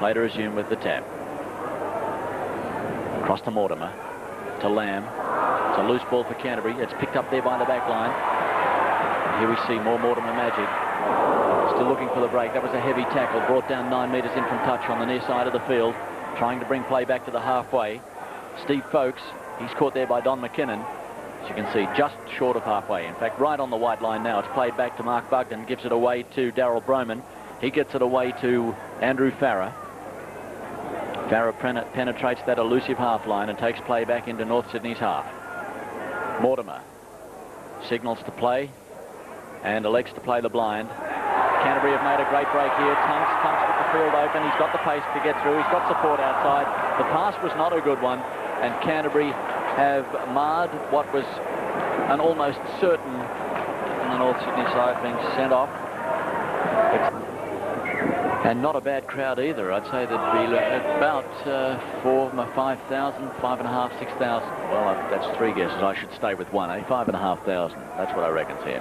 Play to resume with the tap. Across to Mortimer. To Lamb. It's a loose ball for Canterbury. It's picked up there by the back line. And here we see more Mortimer magic. Still looking for the break. That was a heavy tackle. Brought down 9 metres in from touch on the near side of the field. Trying to bring play back to the halfway. Steve Folkes. He's caught there by Don McKinnon. As you can see, just short of halfway. In fact, right on the white line now. It's played back to Mark Bugden. Gives it away to Darryl Broman. He gets it away to Andrew Farrer. Farrer penetrates that elusive half line and takes play back into North Sydney's half. Mortimer signals to play and elects to play the blind. Canterbury have made a great break here. Tunks with the field open. He's got the pace to get through. He's got support outside. The pass was not a good one, and Canterbury have marred what was an almost certain on the North Sydney side being sent off. And not a bad crowd either. I'd say there'd be about 5,000, 5,500, 6,000. Well, that's 3 guesses. I should stay with 1, 5,500. That's what I reckon's here.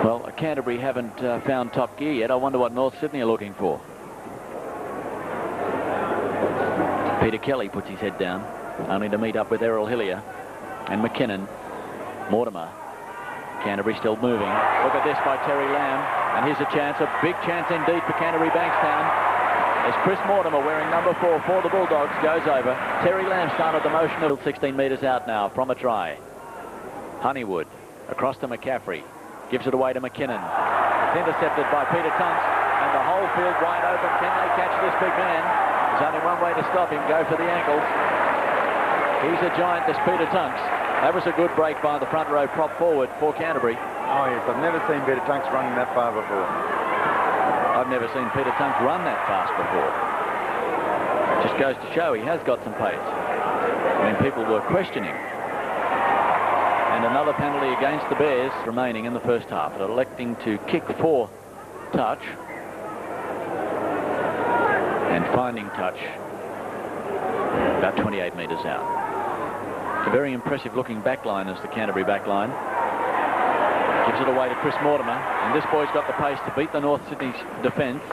Well, Canterbury haven't found top gear yet. I wonder what North Sydney are looking for. Peter Kelly puts his head down, only to meet up with Errol Hillier and McKinnon. Mortimer. Canterbury still moving. Look at this by Terry Lamb. And here's a chance, a big chance indeed for Canterbury Bankstown. As Chris Mortimer, wearing number 4 for the Bulldogs, goes over. Terry Lamb started the motion of 16 metres out now from a try. Honeywood across to McCaffrey. Gives it away to McKinnon. It's intercepted by Peter Tunks. And the whole field wide open. Can they catch this big man? There's only one way to stop him. Go for the ankles. He's a giant, this Peter Tunks. That was a good break by the front row prop forward for Canterbury. Oh, yes. I've never seen Peter Tunks running that far before. I've never seen Peter Tunks run that fast before. Just goes to show he has got some pace. I mean, people were questioning. And another penalty against the Bears remaining in the first half. Electing to kick for touch. And finding touch about 28 metres out. It's a very impressive looking back line as the Canterbury back line. Gives it away to Chris Mortimer, and this boy's got the pace to beat the North Sydney defence.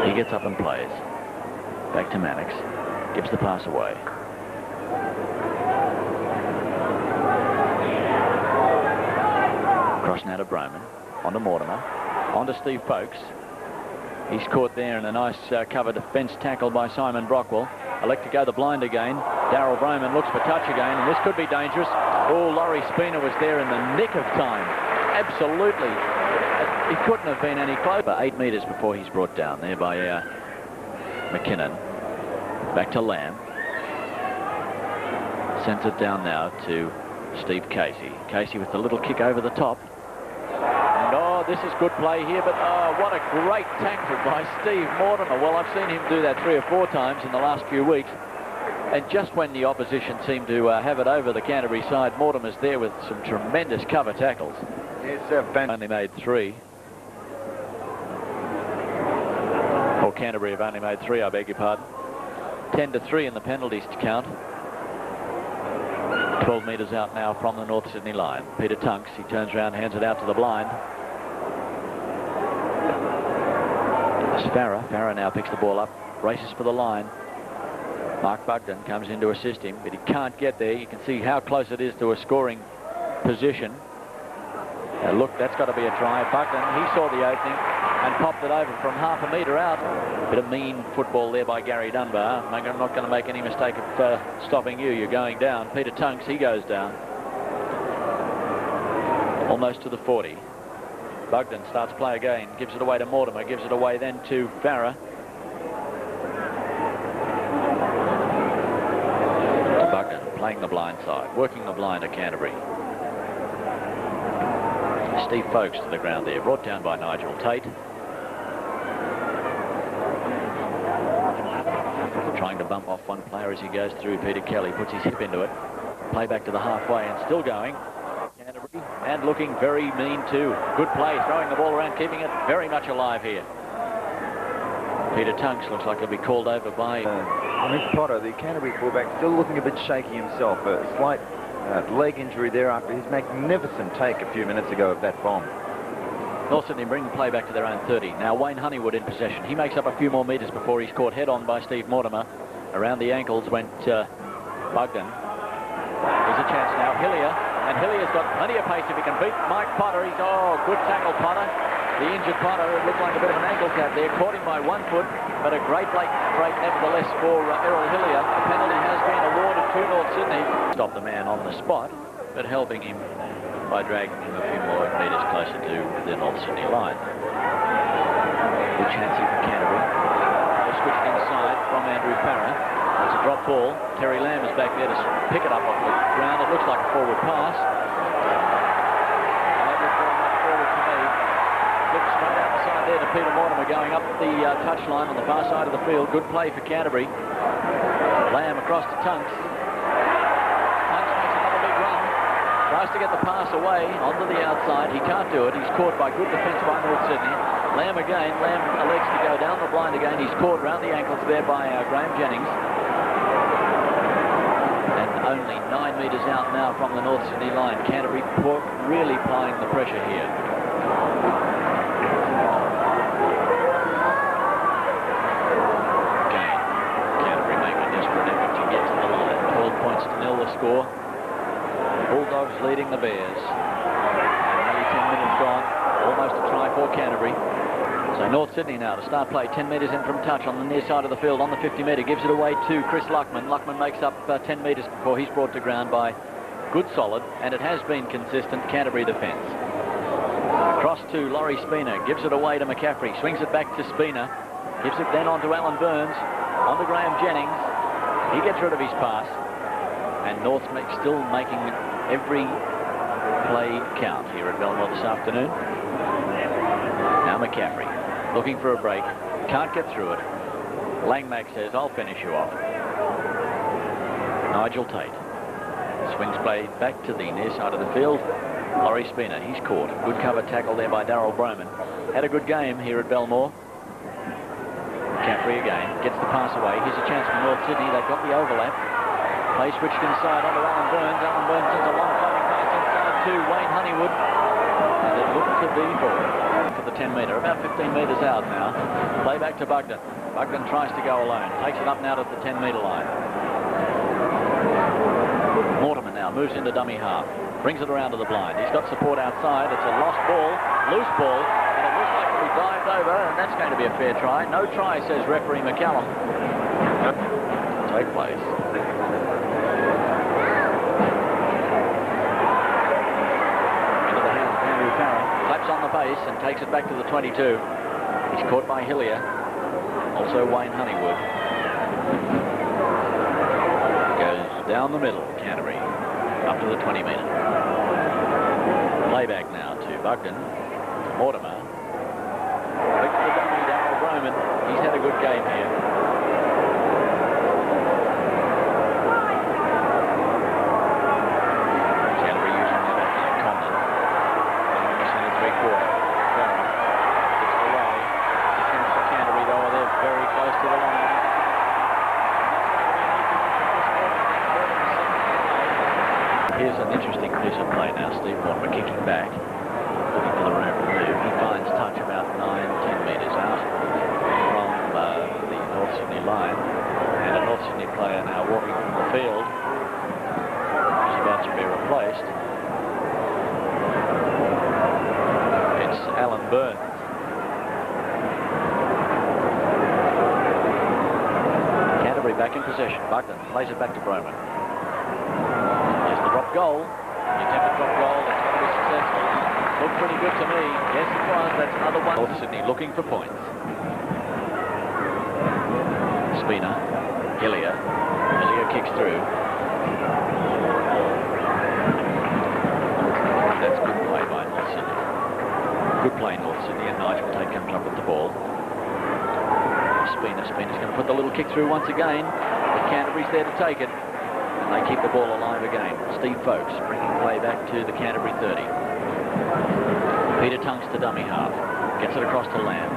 He gets up and plays. Back to Mannix. Gives the pass away. Cross now to Broman. On to Mortimer. On to Steve Folkes. He's caught there in a nice cover defence tackle by Simon Brockwell. Elect to go the blind again. Darryl Broman looks for touch again, and this could be dangerous. Oh, Laurie Spina was there in the nick of time. Absolutely. It couldn't have been any closer. 8 metres before he's brought down there by McKinnon. Back to Lamb. Sends it down now to Steve Casey. Casey with the little kick over the top. And oh, this is good play here, but oh, what a great tackle by Steve Mortimer. Well, I've seen him do that 3 or 4 times in the last few weeks. And just when the opposition seemed to have it over the Canterbury side, Mortimer's there with some tremendous cover tackles. Yes, only made 3. Or Canterbury have only made 3, I beg your pardon. 10-3 in the penalties to count. 12 metres out now from the North Sydney line. Peter Tunks, he turns around, hands it out to the blind. It's Farrer. Farrer now picks the ball up, races for the line. Mark Bugden comes in to assist him, but he can't get there. You can see how close it is to a scoring position. Now look, that's got to be a try. Bugden, he saw the opening and popped it over from half a metre out. Bit of mean football there by Gary Dunbar. I'm not going to make any mistake of stopping you. You're going down. Peter Tunks, he goes down. Almost to the 40. Bugden starts play again. Gives it away to Mortimer. Gives it away then to Farrer. Bugden playing the blind side. Working the blind at Canterbury. Steve Folkes to the ground there. Brought down by Nigel Tate. Trying to bump off one player as he goes through. Peter Kelly puts his hip into it. Play back to the halfway and still going. Canterbury and looking very mean too. Good play, throwing the ball around, keeping it very much alive here. Peter Tunks looks like he'll be called over by Mick Potter, the Canterbury fullback, still looking a bit shaky himself. A slight leg injury there after his magnificent take a few minutes ago of that bomb. North Sydney bring the play back to their own 30. Now Wayne Honeywood in possession. He makes up a few more metres before he's caught head-on by Steve Mortimer. Around the ankles went Bugden. There's a chance now. Hillier. And Hillier's got plenty of pace if he can beat Mike Potter. He's, good tackle, Potter. The injured Potter, it looked like a bit of an ankle tap there. Caught him by 1 foot, but a great break nevertheless for Errol Hillier. A penalty has been awarded to North Sydney. Stopped the man on the spot, but helping him by dragging him a few more metres closer to the North Sydney line. Good chance here for Canterbury. They switched inside from Andrew Farah. It's a drop ball. Terry Lamb is back there to pick it up off the ground. It looks like a forward pass. And that was very much forward to me. Flipped straight out the side there to Peter Mortimer going up the touchline on the far side of the field. Good play for Canterbury. Lamb across to Tunks. Tunks makes another big run. Tries to get the pass away onto the outside. He can't do it. He's caught by good defence by North Sydney. Lamb again. Lamb elects to go down the blind again. He's caught round the ankles there by Graham Jennings. And only 9 metres out now from the North Sydney line. Canterbury really applying the pressure here. Again, Canterbury make a desperate effort to get to the line. 12 points to 0 the score. Bulldogs leading the Bears. And nearly 10 minutes gone. Almost a try for Canterbury. So North Sydney now to start play. 10 metres in from touch on the near side of the field on the 50 metre. Gives it away to Chris Luckman. Luckman makes up 10 metres before he's brought to ground by good solid, and it has been consistent Canterbury defence. Across to Laurie Spina. Gives it away to McCaffrey. Swings it back to Spina. Gives it then on to Alan Burns. On to Graham Jennings. He gets rid of his pass. And North still making every play count here at Belmore this afternoon. Now McCaffrey looking for a break. Can't get through it. Langmack says, I'll finish you off. Nigel Tate. Swings play back to the near side of the field. Laurie Spina, he's caught. Good cover tackle there by Darryl Broman. Had a good game here at Belmore. McCaffrey again. Gets the pass away. Here's a chance for North Sydney. They've got the overlap. Play switched inside onto Alan Burns. Alan Burns sends a long floating pass inside to Wayne Honeywood. And it looked to be for the 10 metre. About 15 metres out now. Play back to Bugden. Bugden tries to go alone. Takes it up now to the 10 metre line. Mortimer now moves into dummy half. Brings it around to the blind. He's got support outside. It's a lost ball. Loose ball. And it looks like it'll be dived over. And that's going to be a fair try. No try, says referee McCallum. Take place. Claps on the base and takes it back to the 22. He's caught by Hillier. Also Wayne Honeywood. Goes down the middle, Canterbury. Up to the 20 metre. Playback now to Bugden. To Mortimer. Back to the dummy, Darryl Broman. He's had a good game here. Here's an interesting piece of play now. Steve Mortimer kicking back, looking for the room to move. He finds touch about 9-10 metres out from the North Sydney line. And a North Sydney player now walking from the field. He's about to be replaced. It's Alan Burns. Canterbury back in possession. Bugden plays it back to Broman. Drop goal. The attempted drop goal. That's going to be successful. Looked pretty good to me. Yes, it was. That's another one. North Sydney looking for points. Spina. Hillier. Hillier kicks through. That's good play by North Sydney. Good play, North Sydney. And Nigel Tate comes up with the ball. Spina's going to put the little kick through once again. But Canterbury's there to take it. They keep the ball alive again. Steve Folkes bringing play back to the Canterbury 30. Peter Tunks to dummy half. Gets it across to Lamb.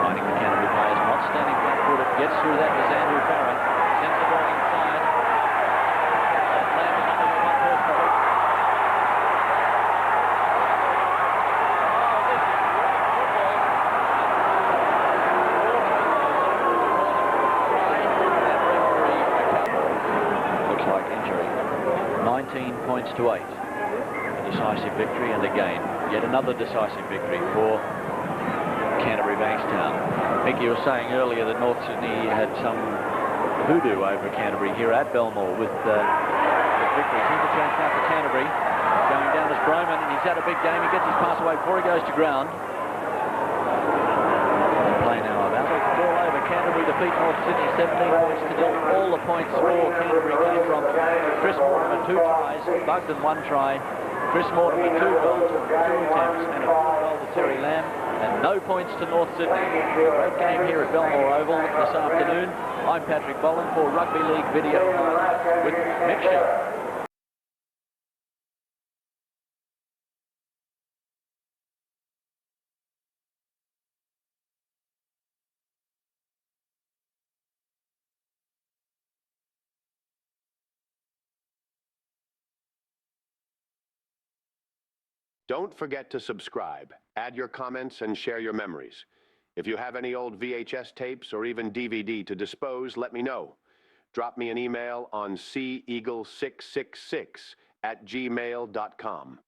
Finding the Canterbury players not standing flat-footed. Gets through that was Andrew Farah. Sends the ball inside. Lamb is under one person. points to 8. A decisive victory, and again, yet another decisive victory for Canterbury Bankstown. Mickey, you were saying earlier that North Sydney had some hoodoo over Canterbury here at Belmore with victory. Here's the chance now for Canterbury. Going down is Broman, and he's had a big game. He gets his pass away before he goes to ground. Play now about it. All over. Canterbury defeat North Sydney 17 points to 0. All the points for Canterbury came from Chris Mortimer, 2 tries, Bugden 1 try. Chris Mortimer 2 goals, 2 attempts, and a goal to Terry Lamb, and no points to North Sydney. Great game here at Belmore Oval this afternoon. I'm Patrick Boland for Rugby League Video Highlights with Mick Shepherd. Don't forget to subscribe, add your comments, and share your memories. If you have any old VHS tapes or even DVD to dispose, let me know. Drop me an email on ceagle666@gmail.com.